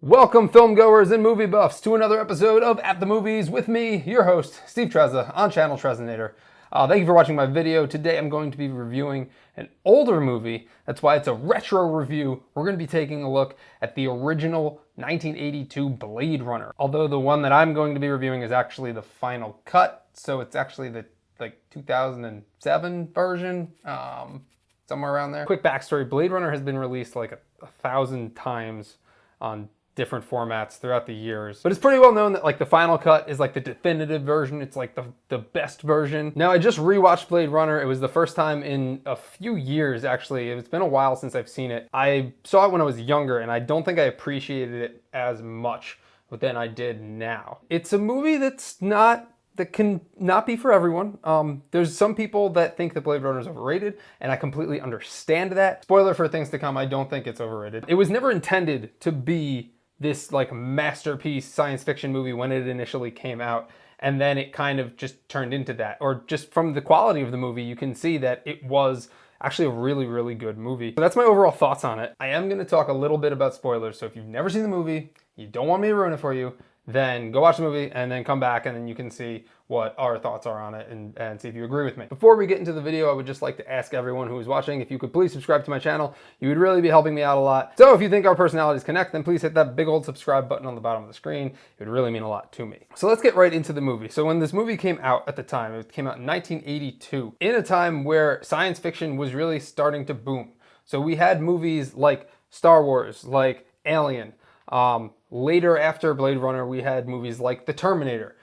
Welcome, film goers and movie buffs, to another episode of At the Movies with me, your host, Steve Trezza, on channel Trezzanator. Thank you for watching my video. Today I'm going to be reviewing an older movie. That's why it's a retro review. We're going to be taking a look at the original 1982 Blade Runner. Although the one that I'm going to be reviewing is actually the final cut, so it's actually the 2007 version, somewhere around there. Quick backstory, Blade Runner has been released like a thousand times on different formats throughout the years. But it's pretty well known that like the final cut is like the definitive version. It's like the best version. Now I just rewatched Blade Runner. It was the first time in a few years actually. It's been a while since I've seen it. I saw it when I was younger and I don't think I appreciated it as much than I did now. It's a movie that can not be for everyone. There's some people that think that Blade Runner is overrated, and I completely understand that. Spoiler for things to come, I don't think it's overrated. It was never intended to be this like masterpiece science fiction movie when it initially came out, and then it kind of just turned into that. Or just from the quality of the movie, you can see that it was actually a really, really good movie. So that's my overall thoughts on it. I am gonna talk a little bit about spoilers, so if you've never seen the movie, you don't want me to ruin it for you, then go watch the movie and then come back and then you can see what our thoughts are on it and see if you agree with me. Before we get into the video, I would just like to ask everyone who is watching if you could please subscribe to my channel. You would really be helping me out a lot. So if you think our personalities connect, then please hit that big old subscribe button on the bottom of the screen. It would really mean a lot to me. So let's get right into the movie. So when this movie came out at the time, it came out in 1982, in a time where science fiction was really starting to boom. So we had movies like Star Wars, like Alien. Later after Blade Runner, we had movies like The Terminator,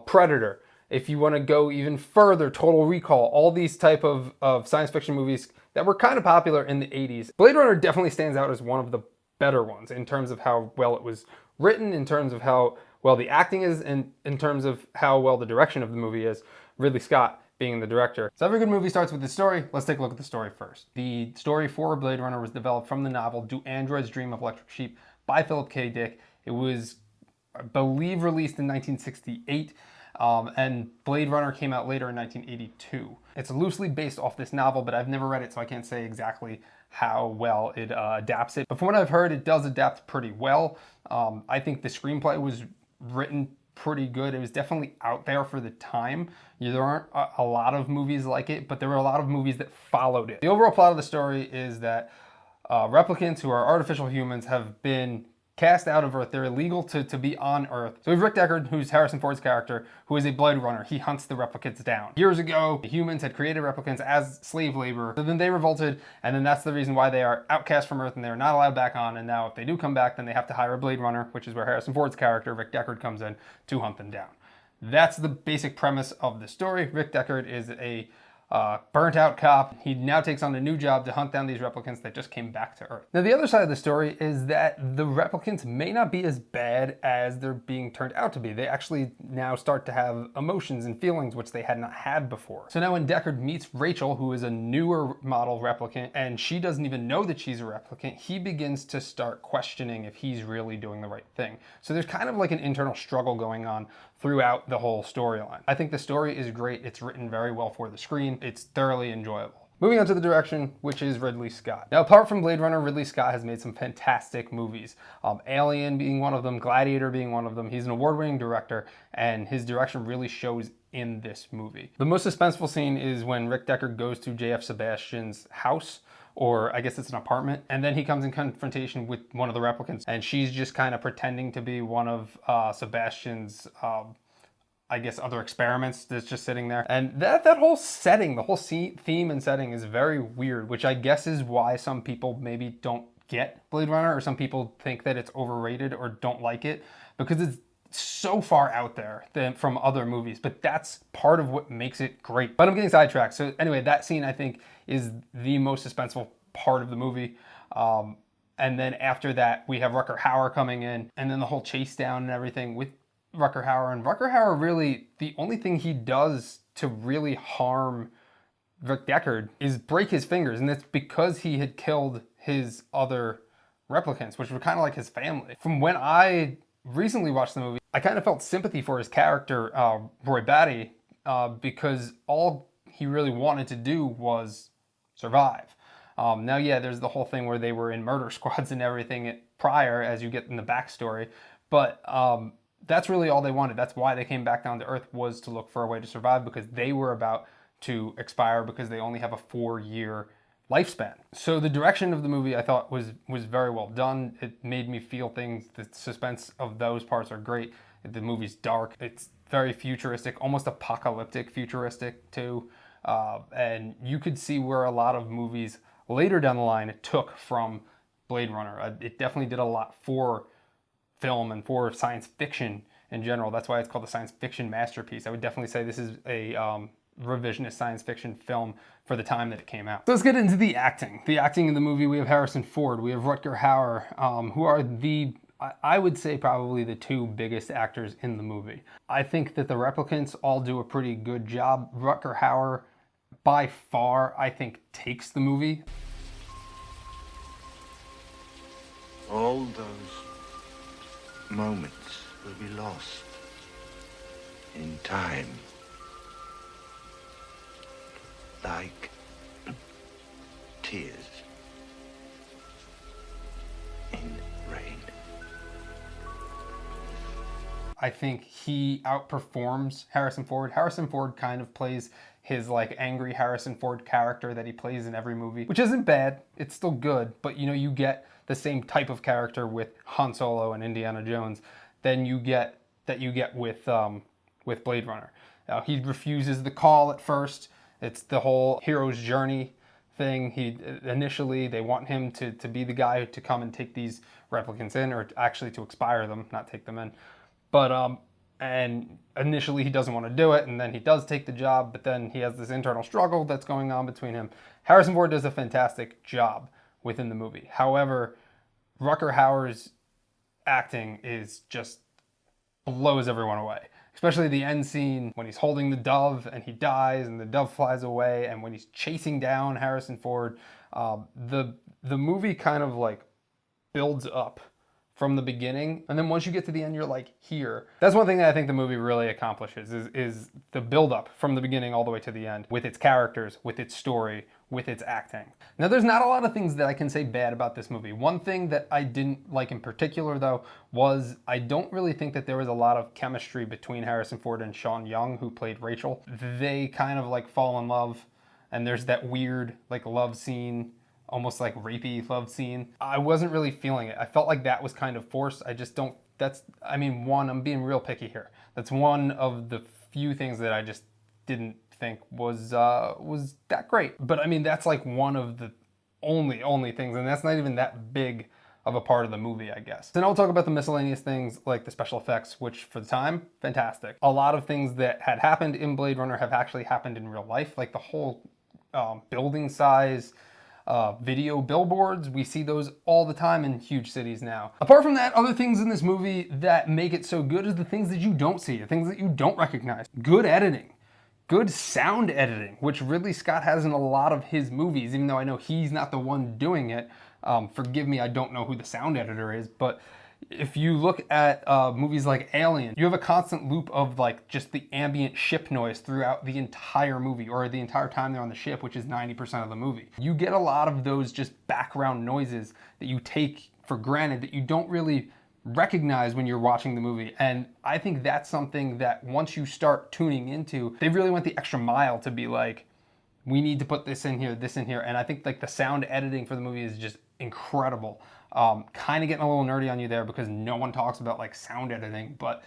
Predator. If you want to go even further, Total Recall, all these type of science fiction movies that were kind of popular in the 80s. Blade Runner definitely stands out as one of the better ones in terms of how well it was written, in terms of how well the acting is, and in terms of how well the direction of the movie is. Ridley Scott being the director. So every good movie starts with the story. Let's take a look at the story first. The story for Blade Runner was developed from the novel Do Androids Dream of Electric Sheep by Philip K. Dick. It was, I believe, released in 1968. And Blade Runner came out later in 1982. It's loosely based off this novel, but I've never read it, so I can't say exactly how well it adapts it. But from what I've heard, it does adapt pretty well. I think the screenplay was written pretty good. It was definitely out there for the time. There aren't a lot of movies like it, but there were a lot of movies that followed it. The overall plot of the story is that replicants, who are artificial humans, have been cast out of Earth. They're illegal to be on Earth. So we have Rick Deckard, who's Harrison Ford's character, who is a Blade Runner. He hunts the replicants down. Years ago, the humans had created replicants as slave labor. So then they revolted, and then that's the reason why they are outcast from Earth and they're not allowed back on. And now if they do come back, then they have to hire a Blade Runner, which is where Harrison Ford's character, Rick Deckard, comes in to hunt them down. That's the basic premise of the story. Rick Deckard is a burnt out cop. He now takes on a new job to hunt down these replicants that just came back to Earth. Now the other side of the story is that the replicants may not be as bad as they're being turned out to be. They actually now start to have emotions and feelings which they had not had before. So now when Deckard meets Rachel, who is a newer model replicant, and she doesn't even know that she's a replicant, he begins to start questioning if he's really doing the right thing. So there's kind of like an internal struggle going on throughout the whole storyline. I think the story is great. It's written very well for the screen. It's thoroughly enjoyable. Moving on to the direction, which is Ridley Scott. Now, apart from Blade Runner, Ridley Scott has made some fantastic movies. Alien being one of them, Gladiator being one of them. He's an award-winning director, and his direction really shows in this movie. The most suspenseful scene is when Rick Deckard goes to J.F. Sebastian's house, or I guess it's an apartment, and then he comes in confrontation with one of the replicants, and she's just kind of pretending to be one of Sebastian's I guess other experiments that's just sitting there. And that whole setting, the whole theme and setting is very weird, which I guess is why some people maybe don't get Blade Runner, or some people think that it's overrated or don't like it, because it's so far out there from other movies. But that's part of what makes it great. But I'm getting sidetracked. So anyway, that scene I think is the most suspenseful part of the movie. And then after that, we have Rutger Hauer coming in, and then the whole chase down and everything with Rutger Hauer. And Rutger Hauer, really, the only thing he does to really harm Rick Deckard is break his fingers. And it's because he had killed his other replicants, which were kind of like his family. From when I recently watched the movie, I kind of felt sympathy for his character, Roy Batty, because all he really wanted to do was survive. Now, yeah, there's the whole thing where they were in murder squads and everything prior, as you get in the backstory, but that's really all they wanted. That's why they came back down to Earth, was to look for a way to survive, because they were about to expire because they only have a 4-year lifespan. So the direction of the movie I thought was very well done. It made me feel things. The suspense of those parts are great. The movie's dark. It's very futuristic, almost apocalyptic futuristic too. And you could see where a lot of movies later down the line took from Blade Runner. It definitely did a lot for film and for science fiction in general. That's why it's called a science fiction masterpiece. I would definitely say this is a revisionist science fiction film for the time that it came out. So let's get into the acting. The acting in the movie, we have Harrison Ford, we have Rutger Hauer, who are I would say probably the two biggest actors in the movie. I think that the replicants all do a pretty good job. Rutger Hauer, by far, I think, takes the movie. All those moments will be lost in time. Like tears in rain. I think he outperforms Harrison Ford. Harrison Ford kind of plays his like angry Harrison Ford character that he plays in every movie, which isn't bad. It's still good, but you know, you get the same type of character with Han Solo and Indiana Jones than you get with Blade Runner. He refuses the call at first. It's the whole hero's journey thing. Initially they want him to be the guy to come and take these replicants in, or actually to expire them, not take them in. But and initially he doesn't want to do it, and then he does take the job, but then he has this internal struggle that's going on between him. Harrison Ford does a fantastic job within the movie. However, Rutger Hauer's acting is just blows everyone away. Especially the end scene when he's holding the dove and he dies and the dove flies away, and when he's chasing down Harrison Ford. The movie kind of like builds up from the beginning, and then once you get to the end, you're like, here. That's one thing that I think the movie really accomplishes, is the build-up from the beginning all the way to the end, with its characters, with its story, with its acting. Now, there's not a lot of things that I can say bad about this movie. One thing that I didn't like in particular, though, was I don't really think that there was a lot of chemistry between Harrison Ford and Sean Young, who played Rachel. They kind of like fall in love, and there's that weird like love scene, almost like rapey love scene. I wasn't really feeling it. I felt like that was kind of forced. I just don't, I'm being real picky here. That's one of the few things that I just didn't think was that great. But I mean, that's like one of the only things, and that's not even that big of a part of the movie, I guess. So now we'll talk about the miscellaneous things, like the special effects, which for the time, fantastic. A lot of things that had happened in Blade Runner have actually happened in real life, like the whole building size, video billboards. We see those all the time in huge cities now. Apart from that, other things in this movie that make it so good is the things that you don't see, the things that you don't recognize. Good editing. Good sound editing, which Ridley Scott has in a lot of his movies, even though I know he's not the one doing it. Forgive me, I don't know who the sound editor is, but if you look at movies like Alien, you have a constant loop of like just the ambient ship noise throughout the entire movie, or the entire time they're on the ship, which is 90% of the movie. You get a lot of those just background noises that you take for granted, that you don't really recognize when you're watching the movie. And I think that's something that once you start tuning into, they really went the extra mile to be like, we need to put this in here, and I think like the sound editing for the movie is just incredible. Kind of getting a little nerdy on you there because no one talks about like sound editing, but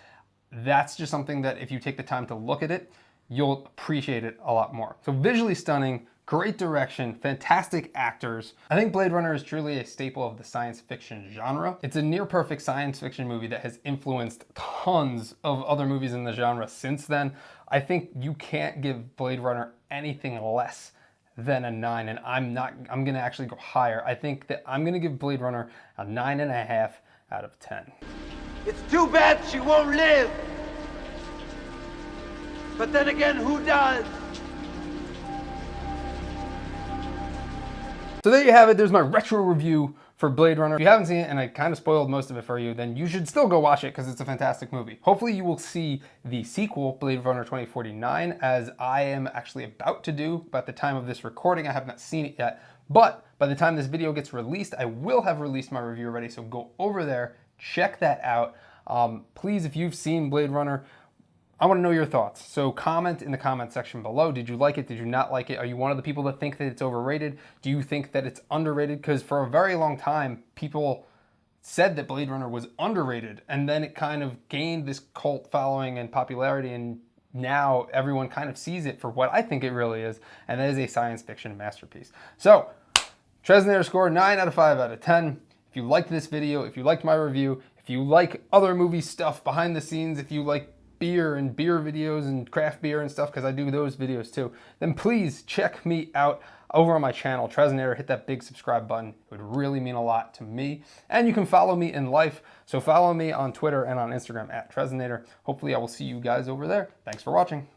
that's just something that if you take the time to look at it, you'll appreciate it a lot more. So visually stunning, great direction, fantastic actors. I think Blade Runner is truly a staple of the science fiction genre. It's a near perfect science fiction movie that has influenced tons of other movies in the genre since then. I think you can't give Blade Runner anything less than a 9, and I'm gonna actually go higher. I think that I'm gonna give Blade Runner a 9.5 out of 10. It's too bad she won't live. But then again, who does? So there you have it. There's my retro review for for Blade Runner. If you haven't seen it and I kind of spoiled most of it for you, then you should still go watch it because it's a fantastic movie. Hopefully you will see the sequel, Blade Runner 2049, as I am actually about to do. By the time of this recording, I have not seen it yet, but by the time this video gets released, I will have released my review already, so go over there, check that out. Please, if you've seen Blade Runner, I want to know your thoughts. So comment in the comment section below. Did you like it? Did you not like it? Are you one of the people that think that it's overrated? Do you think that it's underrated? Because for a very long time, people said that Blade Runner was underrated, and then it kind of gained this cult following and popularity, and now everyone kind of sees it for what I think it really is, and that is a science fiction masterpiece. So, Trezzanator score 9 out of 5 out of 10. If you liked this video, if you liked my review, if you like other movie stuff behind the scenes, if you like beer and beer videos and craft beer and stuff, because I do those videos too, then please check me out over on my channel, Trezzanator. Hit that big subscribe button. It would really mean a lot to me. And you can follow me in life. So follow me on Twitter and on Instagram at Trezzanator. Hopefully I will see you guys over there. Thanks for watching.